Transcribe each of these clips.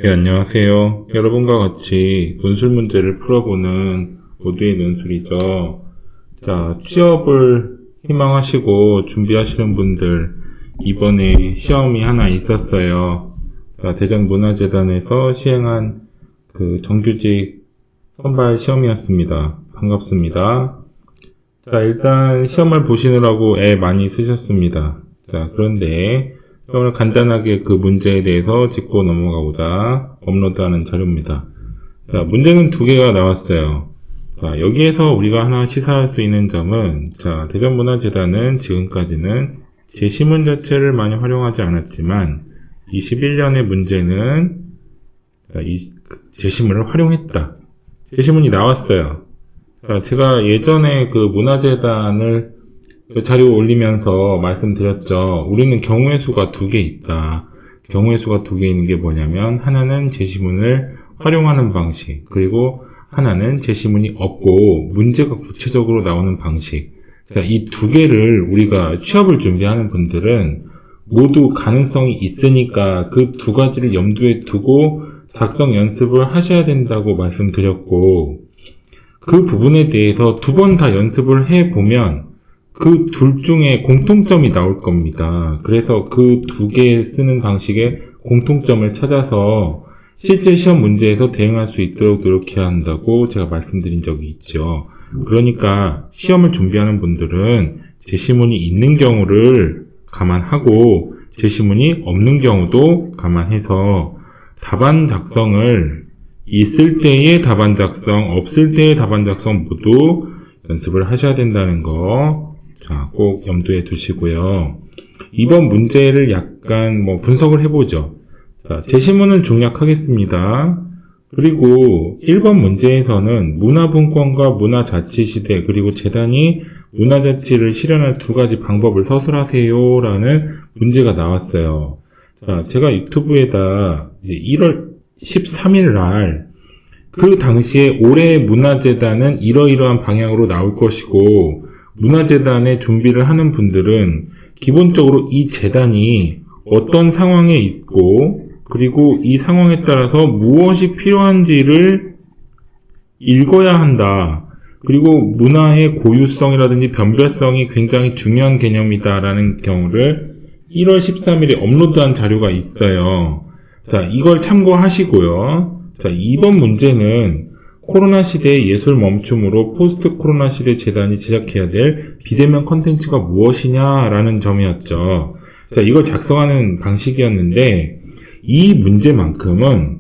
네, 안녕하세요. 여러분과 같이 논술 문제를 풀어보는 모두의 논술이죠. 자, 취업을 희망하시고 준비하시는 분들, 이번에 시험이 하나 있었어요. 자, 대전문화재단에서 시행한 그 정규직 선발 시험이었습니다. 반갑습니다. 자, 일단 시험을 보시느라고 애 많이 쓰셨습니다. 자, 그런데 오늘 간단하게 그 문제에 대해서 짚고 넘어가고자 업로드하는 자료입니다. 자, 문제는 두 개가 나왔어요. 자, 여기에서 우리가 하나 시사할 수 있는 점은, 자, 대전문화재단은 지금까지는 제시문 자체를 많이 활용하지 않았지만, 21년의 문제는 제시문을 활용했다. 제시문이 나왔어요. 자, 제가 예전에 그 문화재단을 자료 올리면서 말씀드렸죠. 우리는 경우의 수가 두 개 있다. 경우의 수가 두 개 있는 게 뭐냐면, 하나는 제시문을 활용하는 방식, 그리고 하나는 제시문이 없고 문제가 구체적으로 나오는 방식. 자, 이 두 개를 우리가 취업을 준비하는 분들은 모두 가능성이 있으니까 그 두 가지를 염두에 두고 작성 연습을 하셔야 된다고 말씀드렸고, 그 부분에 대해서 두 번 다 연습을 해보면 그 둘 중에 공통점이 나올 겁니다. 그래서 그 두 개 쓰는 방식의 공통점을 찾아서 실제 시험 문제에서 대응할 수 있도록 노력해야 한다고 제가 말씀드린 적이 있죠. 그러니까 시험을 준비하는 분들은 제시문이 있는 경우를 감안하고 제시문이 없는 경우도 감안해서 답안 작성을 있을 때의 답안 작성, 없을 때의 답안 작성 모두 연습을 하셔야 된다는 거 자, 꼭 염두에 두시고요. 이번 문제를 약간 분석을 해보죠. 자, 제시문을 중략하겠습니다. 그리고 1번 문제에서는 문화분권과 문화자치시대 그리고 재단이 문화자치를 실현할 두 가지 방법을 서술하세요 라는 문제가 나왔어요. 자, 제가 유튜브에다 1월 13일 날 그 당시에 올해 문화재단은 이러이러한 방향으로 나올 것이고 문화재단의 준비를 하는 분들은 기본적으로 이 재단이 어떤 상황에 있고 그리고 이 상황에 따라서 무엇이 필요한지를 읽어야 한다. 그리고 문화의 고유성이라든지 변별성이 굉장히 중요한 개념이다라는 경우를 1월 13일에 업로드한 자료가 있어요. 자, 이걸 참고하시고요. 자, 이번 문제는 코로나 시대의 예술 멈춤으로 포스트 코로나 시대 재단이 제작해야 될 비대면 컨텐츠가 무엇이냐라는 점이었죠. 자, 이걸 작성하는 방식이었는데 이 문제만큼은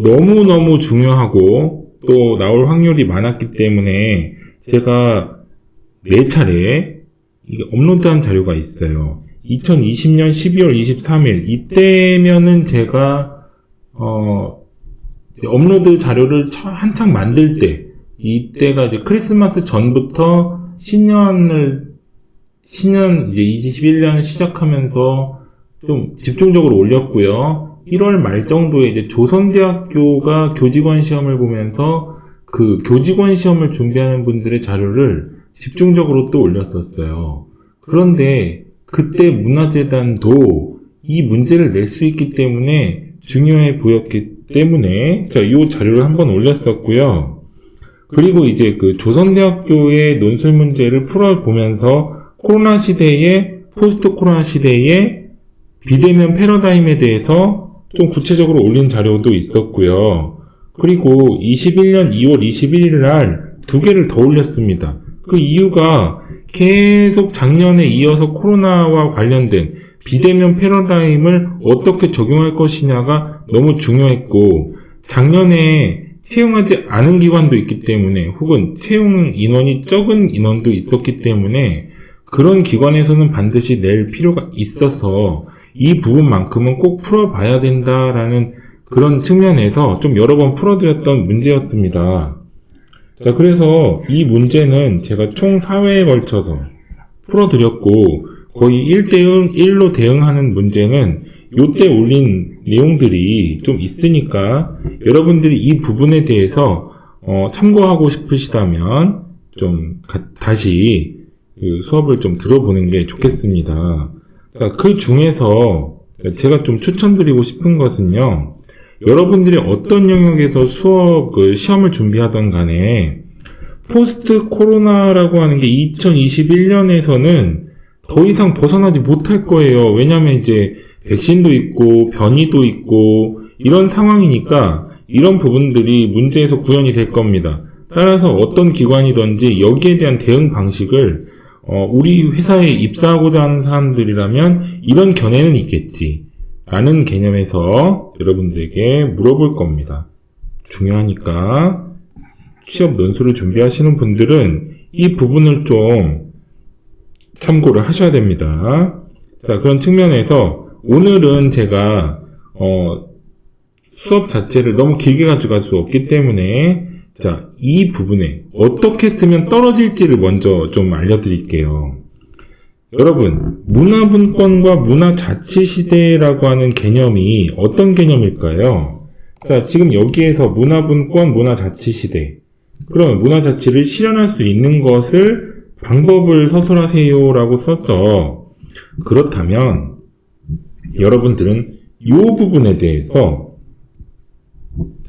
너무너무 중요하고 또 나올 확률이 많았기 때문에 제가 4차례 이게 업로드한 자료가 있어요. 2020년 12월 23일 이때면은 제가 업로드 자료를 한창 만들 때, 이때가 이제 크리스마스 전부터 신년 이제 21년 시작하면서 좀 집중적으로 올렸고요. 1월 말 정도에 이제 조선대학교가 교직원 시험을 보면서 그 교직원 시험을 준비하는 분들의 자료를 집중적으로 또 올렸었어요. 그런데 그때 문화재단도 이 문제를 낼 수 있기 때문에 중요해 보였기 때문에 이 자료를 한번 올렸었고요. 그리고 이제 그 조선대학교의 논술 문제를 풀어보면서 코로나 시대에 포스트 코로나 시대의 비대면 패러다임에 대해서 좀 구체적으로 올린 자료도 있었고요. 그리고 21년 2월 21일 날 두 개를 더 올렸습니다. 그 이유가 계속 작년에 이어서 코로나와 관련된 비대면 패러다임을 어떻게 적용할 것이냐가 너무 중요했고 작년에 채용하지 않은 기관도 있기 때문에 혹은 채용 인원이 적은 인원도 있었기 때문에 그런 기관에서는 반드시 낼 필요가 있어서 이 부분만큼은 꼭 풀어봐야 된다라는 그런 측면에서 좀 여러 번 풀어드렸던 문제였습니다. 자, 그래서 이 문제는 제가 총 4회에 걸쳐서 풀어드렸고 거의 1로 대응하는 문제는 요때 올린 내용들이 좀 있으니까 여러분들이 이 부분에 대해서 참고하고 싶으시다면 좀 다시 그 수업을 좀 들어보는 게 좋겠습니다. 그 중에서 제가 좀 추천드리고 싶은 것은요. 여러분들이 어떤 영역에서 시험을 준비하던 간에 포스트 코로나라고 하는 게 2021년에서는 더 이상 벗어나지 못할 거예요. 왜냐면 이제 백신도 있고 변이도 있고 이런 상황이니까 이런 부분들이 문제에서 구현이 될 겁니다. 따라서 어떤 기관이든지 여기에 대한 대응 방식을 우리 회사에 입사하고자 하는 사람들이라면 이런 견해는 있겠지 라는 개념에서 여러분들에게 물어볼 겁니다. 중요하니까 취업 논술을 준비하시는 분들은 이 부분을 좀 참고를 하셔야 됩니다. 자, 그런 측면에서 오늘은 제가 수업 자체를 너무 길게 가져갈 수 없기 때문에 자, 이 부분에 어떻게 쓰면 떨어질지를 먼저 좀 알려드릴게요. 여러분, 문화분권과 문화자치시대라고 하는 개념이 어떤 개념일까요? 자, 지금 여기에서 문화분권, 문화자치시대. 그럼 문화자치를 실현할 수 있는 것을 방법을 서술하세요라고 썼죠. 그렇다면 여러분들은 이 부분에 대해서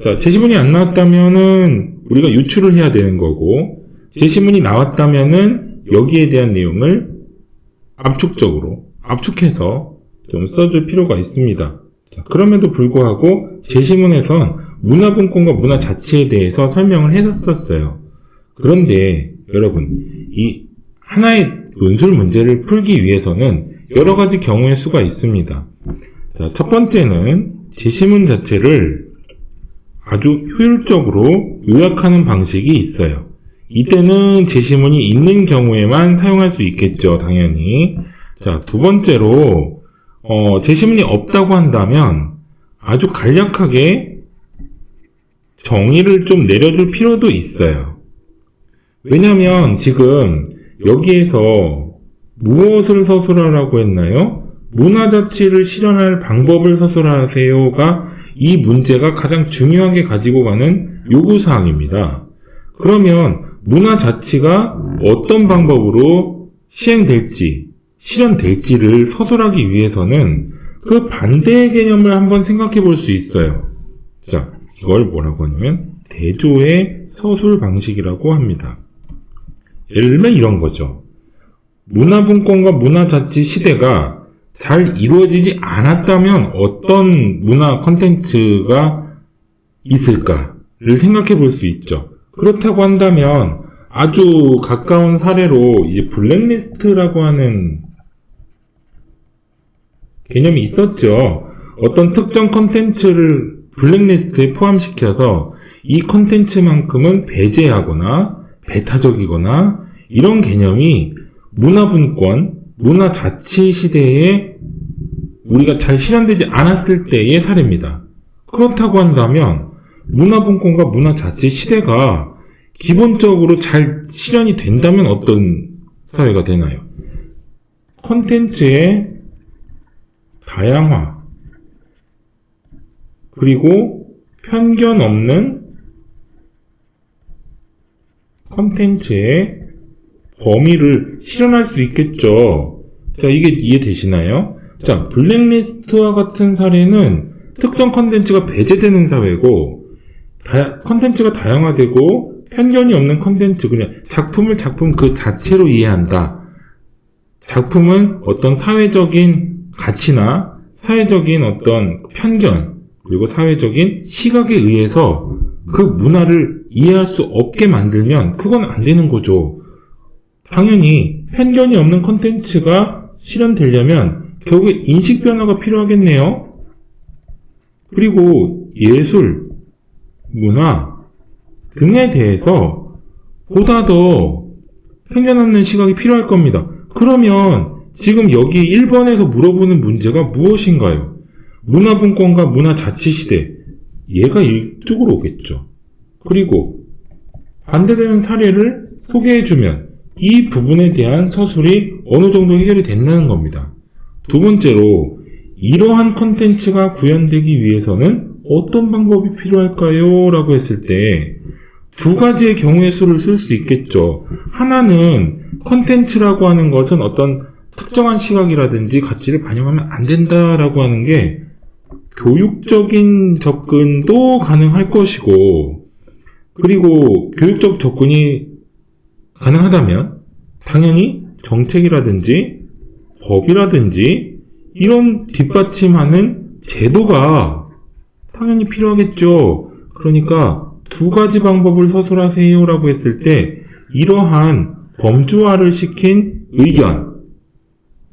자, 제시문이 안 나왔다면은 우리가 유출을 해야 되는 거고, 제시문이 나왔다면은 여기에 대한 내용을 압축해서 좀 써줄 필요가 있습니다. 자, 그럼에도 불구하고 제시문에선 문화분권과 문화자치에 대해서 설명을 했었어요. 그런데 여러분, 이 하나의 논술 문제를 풀기 위해서는 여러 가지 경우의 수가 있습니다. 자, 첫 번째는 제시문 자체를 아주 효율적으로 요약하는 방식이 있어요. 이때는 제시문이 있는 경우에만 사용할 수 있겠죠, 당연히. 자, 두 번째로 제시문이 없다고 한다면 아주 간략하게 정의를 좀 내려줄 필요도 있어요. 왜냐하면 지금 여기에서 무엇을 서술하라고 했나요? 문화자치를 실현할 방법을 서술하세요가 이 문제가 가장 중요하게 가지고 가는 요구사항입니다. 그러면 문화자치가 어떤 방법으로 실현될지를 서술하기 위해서는 그 반대의 개념을 한번 생각해 볼 수 있어요. 자, 이걸 뭐라고 하냐면 대조의 서술 방식이라고 합니다. 예를 들면 이런 거죠. 문화분권과 문화자치 시대가 잘 이루어지지 않았다면 어떤 문화 콘텐츠가 있을까를 생각해 볼 수 있죠. 그렇다고 한다면 아주 가까운 사례로 이제 블랙리스트라고 하는 개념이 있었죠. 어떤 특정 콘텐츠를 블랙리스트에 포함시켜서 이 콘텐츠만큼은 배제하거나 배타적이거나 이런 개념이 문화분권, 문화자치 시대에 우리가 잘 실현되지 않았을 때의 사례입니다. 그렇다고 한다면 문화분권과 문화자치 시대가 기본적으로 잘 실현이 된다면 어떤 사회가 되나요? 콘텐츠의 다양화 그리고 편견 없는 콘텐츠의 범위를 실현할 수 있겠죠. 자, 이게 이해되시나요? 자, 블랙리스트와 같은 사례는 특정 콘텐츠가 배제되는 사회고, 콘텐츠가 다양화되고, 편견이 없는 콘텐츠, 그냥 작품 그 자체로 이해한다. 작품은 어떤 사회적인 가치나 사회적인 어떤 편견, 그리고 사회적인 시각에 의해서 그 문화를 이해할 수 없게 만들면 그건 안 되는 거죠. 당연히 편견이 없는 콘텐츠가 실현되려면 결국에 인식 변화가 필요하겠네요. 그리고 예술, 문화 등에 대해서 보다 더 편견 없는 시각이 필요할 겁니다. 그러면 지금 여기 1번에서 물어보는 문제가 무엇인가요? 문화분권과 문화자치시대. 얘가 이쪽으로 오겠죠. 그리고 반대되는 사례를 소개해주면 이 부분에 대한 서술이 어느 정도 해결이 된다는 겁니다. 두 번째로 이러한 컨텐츠가 구현되기 위해서는 어떤 방법이 필요할까요? 라고 했을 때 두 가지의 경우의 수를 쓸 수 있겠죠. 하나는 컨텐츠라고 하는 것은 어떤 특정한 시각이라든지 가치를 반영하면 안 된다라고 하는 게 교육적인 접근도 가능할 것이고, 그리고 교육적 접근이 가능하다면 당연히 정책이라든지 법이라든지 이런 뒷받침하는 제도가 당연히 필요하겠죠. 그러니까 두 가지 방법을 서술하세요라고 했을 때 이러한 범주화를 시킨 의견,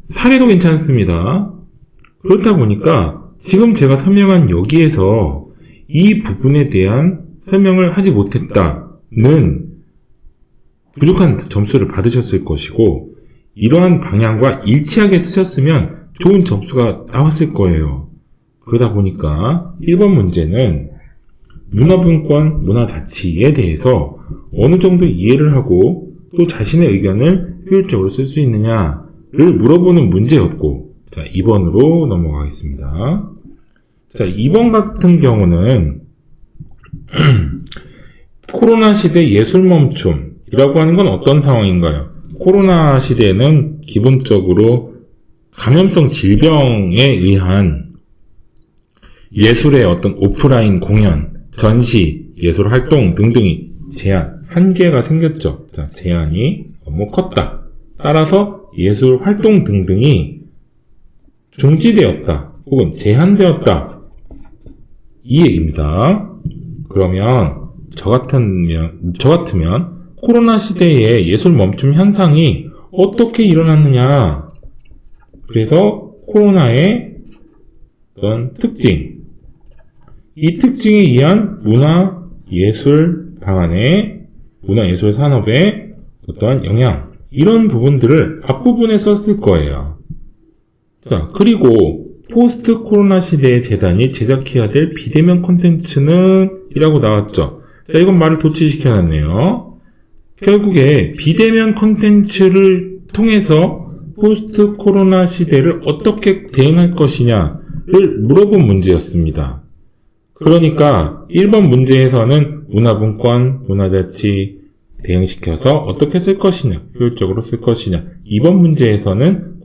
사례도 괜찮습니다. 그렇다 보니까 지금 제가 설명한 여기에서 이 부분에 대한 설명을 하지 못했다는 부족한 점수를 받으셨을 것이고, 이러한 방향과 일치하게 쓰셨으면 좋은 점수가 나왔을 거예요. 그러다 보니까 1번 문제는 문화분권, 문화자치에 대해서 어느 정도 이해를 하고 또 자신의 의견을 효율적으로 쓸 수 있느냐를 물어보는 문제였고, 자, 2번으로 넘어가겠습니다. 자, 2번 같은 경우는 코로나 시대 예술 멈춤이라고 하는 건 어떤 상황인가요? 코로나 시대에는 기본적으로 감염성 질병에 의한 예술의 어떤 오프라인 공연, 전시, 예술 활동 등등이 제한, 한계가 생겼죠. 자, 제한이 너무 컸다. 따라서 예술 활동 등등이 중지되었다. 혹은 제한되었다. 이 얘기입니다. 그러면 저 같으면 코로나 시대의 예술 멈춤 현상이 어떻게 일어났느냐. 그래서 코로나의 어떤 특징, 이 특징에 의한 문화예술 방안의 문화예술 산업의 어떠한 영향, 이런 부분들을 앞부분에 썼을 거예요. 자, 그리고 포스트 코로나 시대의 재단이 제작해야 될 비대면 콘텐츠는 이라고 나왔죠. 자, 이건 말을 도치시켜놨네요. 결국에 비대면 콘텐츠를 통해서 포스트 코로나 시대를 어떻게 대응할 것이냐를 물어본 문제였습니다. 그러니까 1번 문제에서는 문화분권, 문화자치 대응시켜서 어떻게 쓸 것이냐, 효율적으로 쓸 것이냐. 2번 문제에서는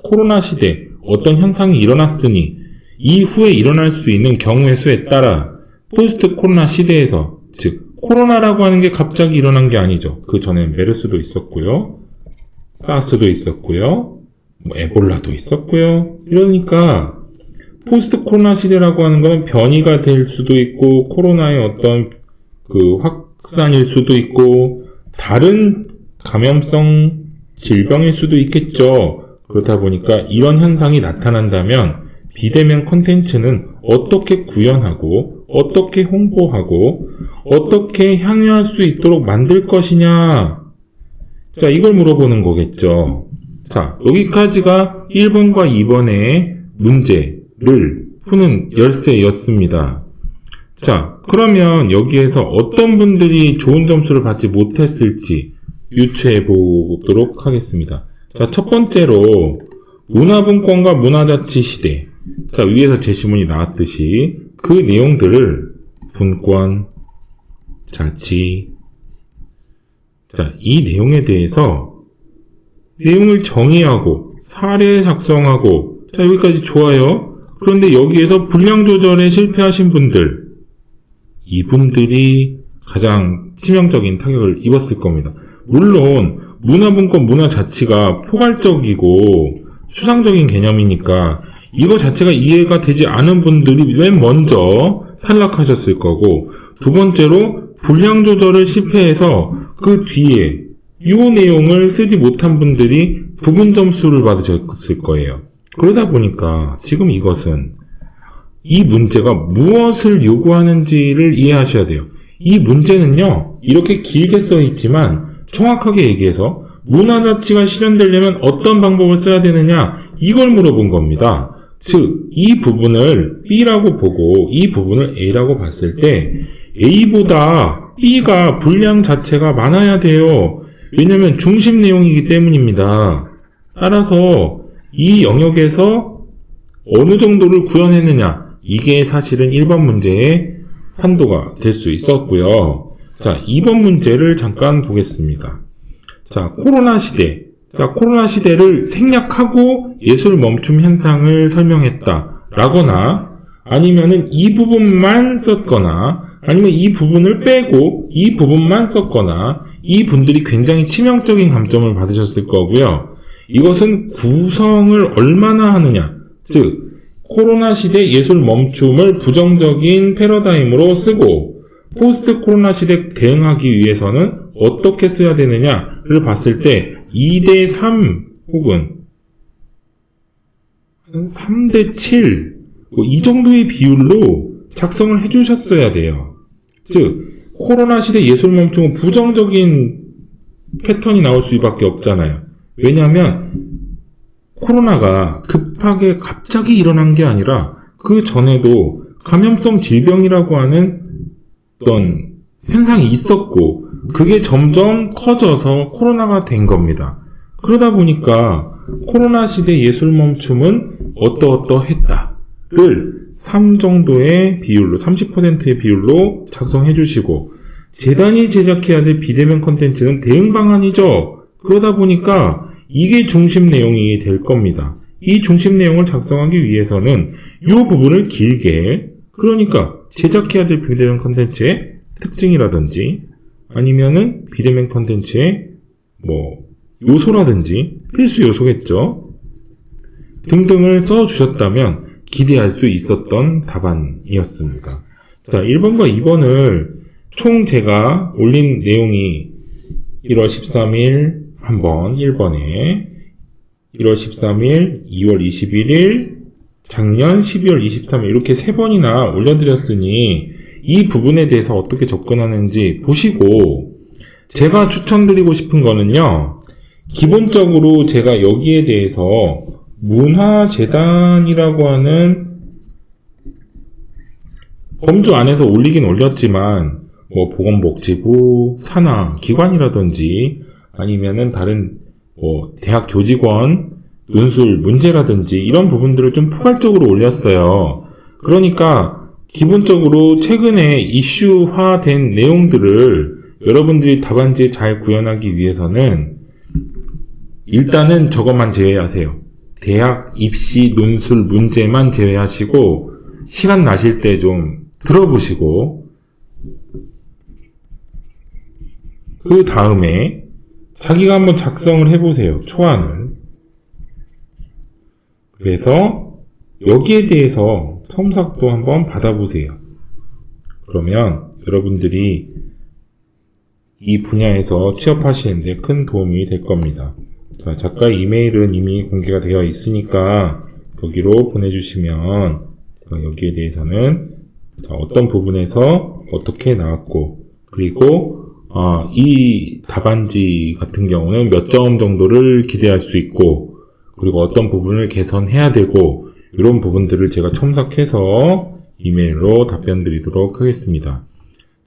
코로나 시대 어떤 현상이 일어났으니 이후에 일어날 수 있는 경우의 수에 따라 포스트 코로나 시대에서, 즉 코로나라고 하는 게 갑자기 일어난 게 아니죠. 그 전에 메르스도 있었고요, 사스도 있었고요, 에볼라도 있었고요. 이러니까 포스트 코로나 시대라고 하는 건 변이가 될 수도 있고, 코로나의 어떤 그 확산일 수도 있고, 다른 감염성 질병일 수도 있겠죠. 그렇다 보니까 이런 현상이 나타난다면 비대면 콘텐츠는 어떻게 구현하고 어떻게 홍보하고 어떻게 향유할 수 있도록 만들 것이냐. 자, 이걸 물어보는 거겠죠. 자, 여기까지가 1번과 2번의 문제를 푸는 열쇠였습니다. 자, 그러면 여기에서 어떤 분들이 좋은 점수를 받지 못했을지 유추해 보도록 하겠습니다. 자, 첫 번째로 문화분권과 문화자치 시대. 자, 위에서 제시문이 나왔듯이 그 내용들을 분권, 자치, 자, 이 내용에 대해서 내용을 정의하고 사례 작성하고, 자, 여기까지 좋아요. 그런데 여기에서 분량 조절에 실패하신 분들, 이분들이 가장 치명적인 타격을 입었을 겁니다. 물론 문화분권, 문화자치가 포괄적이고 추상적인 개념이니까 이거 자체가 이해가 되지 않은 분들이 맨 먼저 탈락하셨을 거고, 두 번째로 분량 조절을 실패해서 그 뒤에 이 내용을 쓰지 못한 분들이 부분 점수를 받으셨을 거예요. 그러다 보니까 지금 이것은 이 문제가 무엇을 요구하는지를 이해하셔야 돼요. 이 문제는요, 이렇게 길게 써 있지만 정확하게 얘기해서 문화자치가 실현되려면 어떤 방법을 써야 되느냐, 이걸 물어본 겁니다. 즉, 이 부분을 B라고 보고 이 부분을 A라고 봤을 때 A보다 B가 분량 자체가 많아야 돼요. 왜냐면 중심 내용이기 때문입니다. 따라서 이 영역에서 어느 정도를 구현했느냐, 이게 사실은 1번 문제의 판도가 될 수 있었고요. 자, 2번 문제를 잠깐 보겠습니다. 자, 코로나 시대. 자, 코로나 시대를 생략하고 예술 멈춤 현상을 설명했다 라거나, 아니면은 이 부분만 썼거나 아니면 이 부분을 빼고 이 부분만 썼거나 이 분들이 굉장히 치명적인 감점을 받으셨을 거고요. 이것은 구성을 얼마나 하느냐, 즉 코로나 시대 예술 멈춤을 부정적인 패러다임으로 쓰고 포스트 코로나 시대 대응하기 위해서는 어떻게 써야 되느냐를 봤을 때 2대3 혹은 3대7 이 정도의 비율로 작성을 해주셨어야 돼요. 즉 코로나 시대 예술 멈춤은 부정적인 패턴이 나올 수밖에 없잖아요. 왜냐하면 코로나가 급하게 갑자기 일어난 게 아니라 그 전에도 감염성 질병이라고 하는 어떤 현상이 있었고 그게 점점 커져서 코로나가 된 겁니다. 그러다 보니까 코로나 시대 예술 멈춤은 어떠어떠했다를 3 정도의 비율로 30%의 비율로 작성해 주시고 재단이 제작해야 될 비대면 콘텐츠는 대응 방안이죠. 그러다 보니까 이게 중심 내용이 될 겁니다. 이 중심 내용을 작성하기 위해서는 이 부분을 길게 그러니까 제작해야 될 비대면 콘텐츠의 특징이라든지 아니면은 비대면 콘텐츠의 요소라든지 필수 요소겠죠. 등등을 써주셨다면 기대할 수 있었던 답안이었습니다. 자, 1번과 2번을 총 제가 올린 내용이 1월 13일 한번 1번에 1월 13일, 2월 21일, 작년 12월 23일 이렇게 3번이나 올려드렸으니 이 부분에 대해서 어떻게 접근하는지 보시고 제가 추천드리고 싶은 거는요. 기본적으로 제가 여기에 대해서 문화재단이라고 하는 범주 안에서 올리긴 올렸지만 보건복지부, 산하, 기관이라든지 아니면은 다른 대학 교직원, 논술 문제라든지 이런 부분들을 좀 포괄적으로 올렸어요. 그러니까 기본적으로 최근에 이슈화된 내용들을 여러분들이 답안지에 잘 구현하기 위해서는 일단은 저것만 제외하세요. 대학 입시 논술 문제만 제외하시고 시간 나실 때 좀 들어보시고 그 다음에 자기가 한번 작성을 해보세요. 초안을. 그래서 여기에 대해서 첨삭도 한번 받아보세요. 그러면 여러분들이 이 분야에서 취업하시는데 큰 도움이 될 겁니다. 자, 작가의 이메일은 이미 공개가 되어 있으니까 여기로 보내주시면 여기에 대해서는 어떤 부분에서 어떻게 나왔고 그리고 이 답안지 같은 경우는 몇 점 정도를 기대할 수 있고 그리고 어떤 부분을 개선해야 되고 이런 부분들을 제가 첨삭해서 이메일로 답변 드리도록 하겠습니다.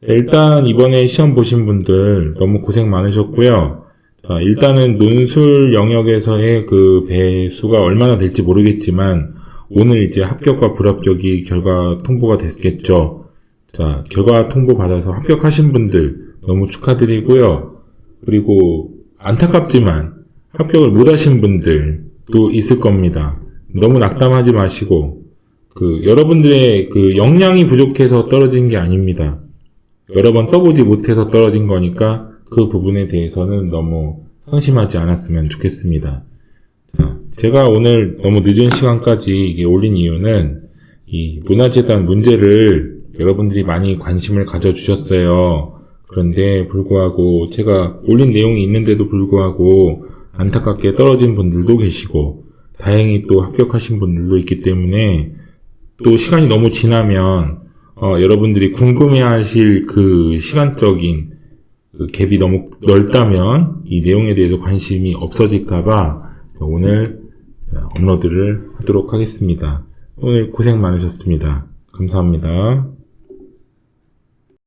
일단 이번에 시험 보신 분들 너무 고생 많으셨고요. 자, 일단은 논술 영역에서의 그 배수가 얼마나 될지 모르겠지만 오늘 이제 합격과 불합격이 결과 통보가 됐겠죠. 자, 결과 통보 받아서 합격하신 분들 너무 축하드리고요. 그리고 안타깝지만 합격을 못하신 분들도 있을 겁니다. 너무 낙담하지 마시고 여러분들의 역량이 부족해서 떨어진 게 아닙니다. 여러 번 써보지 못해서 떨어진 거니까 그 부분에 대해서는 너무 상심하지 않았으면 좋겠습니다. 자, 제가 오늘 너무 늦은 시간까지 이게 올린 이유는 이 문화재단 문제를 여러분들이 많이 관심을 가져주셨어요. 그런데 불구하고 제가 올린 내용이 있는데도 불구하고 안타깝게 떨어진 분들도 계시고 다행히 또 합격하신 분들도 있기 때문에 또 시간이 너무 지나면 여러분들이 궁금해하실 그 시간적인 갭이 너무 넓다면 이 내용에 대해서 관심이 없어질까봐 오늘 업로드를 하도록 하겠습니다. 오늘 고생 많으셨습니다. 감사합니다.